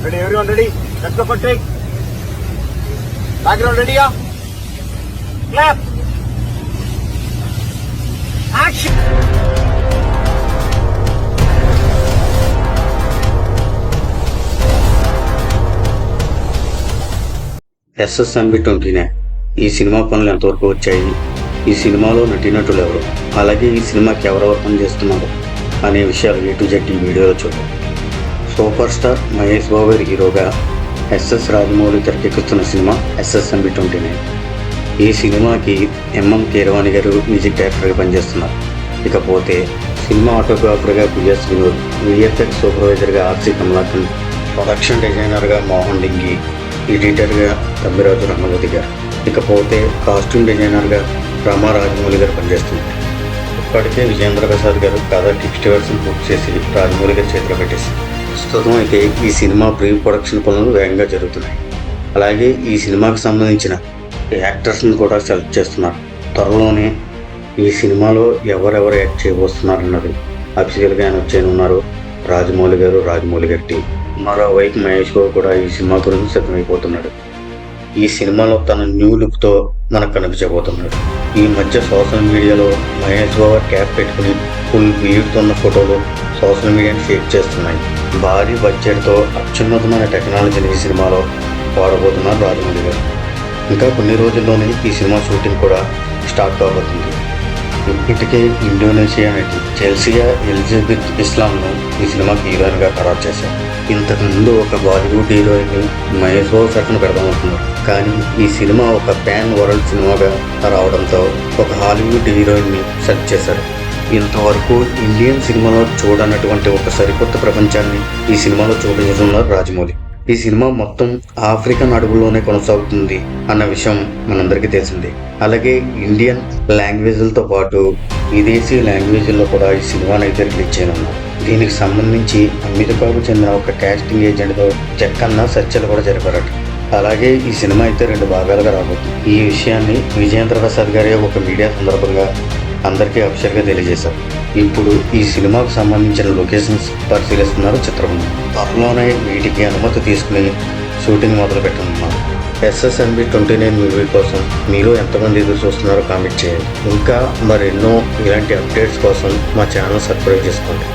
Ready, everyone ready? Let's go for take. Background ready, yeah? Clap. Action. SSMB 29 ఈ cinema పనులు ఎంతవరకు వచ్చాయి, ఈ సినిమాలో నటీనటులు ఎవరు, అలాగే ఈ సినిమాకి ఎవరెవరు పనిచేస్తున్నారు అనే విషయాలు A to Z ఈ వీడియోలో చూద్దాం. సూపర్ స్టార్ మహేష్ బాబు గారి హీరోగా ఎస్ఎస్ రాజమౌళి తెరకెక్కుతున్న సినిమా SSMB 29. ఈ సినిమాకి MM కీరవాణి గారు మ్యూజిక్ డైరెక్టర్గా పనిచేస్తున్నారు. ఇకపోతే సినిమా ఆటోగ్రాఫర్గా PS వినోద్, VFX సూపర్వైజర్గా RC కమలాకన్, ప్రొడక్షన్ డిజైనర్గా మోహన్ డింగి, ఎడిటర్గా తమ్మిరాజు రంగవతి గారు, ఇకపోతే కాస్ట్యూమ్ డిజైనర్గా రామా రాజమౌళి గారు పనిచేస్తున్నారు. ఇప్పటికే విజేంద్ర ప్రసాద్ గారు కథ 60% పూర్తి చేసి రాజమౌళి గారి చేతిలో పెట్టేశారు. ప్రస్తుతం అయితే ఈ సినిమా ప్రీ ప్రొడక్షన్ పనులు వేగంగా జరుగుతున్నాయి. అలాగే ఈ సినిమాకి సంబంధించిన యాక్టర్స్ని కూడా సెలెక్ట్ చేస్తున్నారు. త్వరలోనే ఈ సినిమాలో ఎవరెవరు యాక్ట్ చేయబోస్తున్నారన్నది అఫీషియల్గా అనౌన్స్ చేయనున్నారు రాజమౌళి గారి టీం. మరోవైపు మహేష్ బాబు కూడా ఈ సినిమా గురించి సిద్ధమైపోతున్నాడు. ఈ సినిమాలో తన న్యూ లుక్తో మనకు కనిపించబోతున్నాడు. ఈ మధ్య సోషల్ మీడియాలో మహేష్ బాబు క్యాప్ పెట్టుకుని ఫుల్ బీడ్తో ఉన్న ఫోటోలు సోషల్ మీడియాని షేర్ చేస్తున్నాయి. భారీ బడ్జెట్తో అత్యున్నతమైన టెక్నాలజీని ఈ సినిమాలో వాడబోతున్నారు రాజమౌళి గారు. ఇంకా కొన్ని రోజుల్లోనే ఈ సినిమా షూటింగ్ కూడా స్టార్ట్ కాబోతుంది. ఇప్పటికే ఇండోనేషియా నటి చెల్సియా ఎలిజబెత్ ఇస్లాంను ఈ సినిమాకి హీరోయిన్గా ఖరారు చేశారు. ఇంతకుముందు ఒక బాలీవుడ్ హీరోయిన్ని మహేష్ బాబు సరఫన పెడదామనుకున్నారు. కానీ ఈ సినిమా ఒక ప్యాన్ వరల్డ్ సినిమాగా రావడంతో ఒక హాలీవుడ్ హీరోయిన్ని సెర్చ్ చేశారు. ఇంతవరకు ఇండియన్ సినిమాలో చూడనటువంటి ఒక సరికొత్త ప్రపంచాన్ని ఈ సినిమాలో చూపించనున్నారు రాజమౌళి. ఈ సినిమా మొత్తం ఆఫ్రికన్ అడవుల్లోనే కొనసాగుతుంది అన్న విషయం మనందరికీ తెలిసిందే. అలాగే ఇండియన్ లాంగ్వేజ్లతో పాటు విదేశీ లాంగ్వేజ్ల్లో కూడా ఈ సినిమాని అయితే రిలీజ్ చేయనున్నారు. దీనికి సంబంధించి అమెరికాకు చెందిన ఒక కాస్టింగ్ ఏజెంట్తో జక్కన్న చర్చలు కూడా జరిపారట. అలాగే ఈ సినిమా అయితే 2 భాగాలుగా రాబోతుంది. ఈ విషయాన్ని విజేంద్ర ప్రసాద్ గారి ఒక మీడియా సందర్భంగా అందరికీ అఫీషియల్గా తెలియజేశారు. ఇప్పుడు ఈ సినిమాకు సంబంధించిన లొకేషన్స్ పరిశీలిస్తున్నారు చిత్రబృందం. త్వరలోనే వీటికి అనుమతి తీసుకుని షూటింగ్ మొదలు పెట్టనున్నారు. SSMB 29 మూవీ కోసం మీరు ఎంతమంది ఎదురు చూస్తున్నారో కామెంట్ చేయండి. ఇంకా మరెన్నో ఇలాంటి అప్డేట్స్ కోసం మా ఛానల్ సబ్స్క్రైబ్ చేసుకోండి.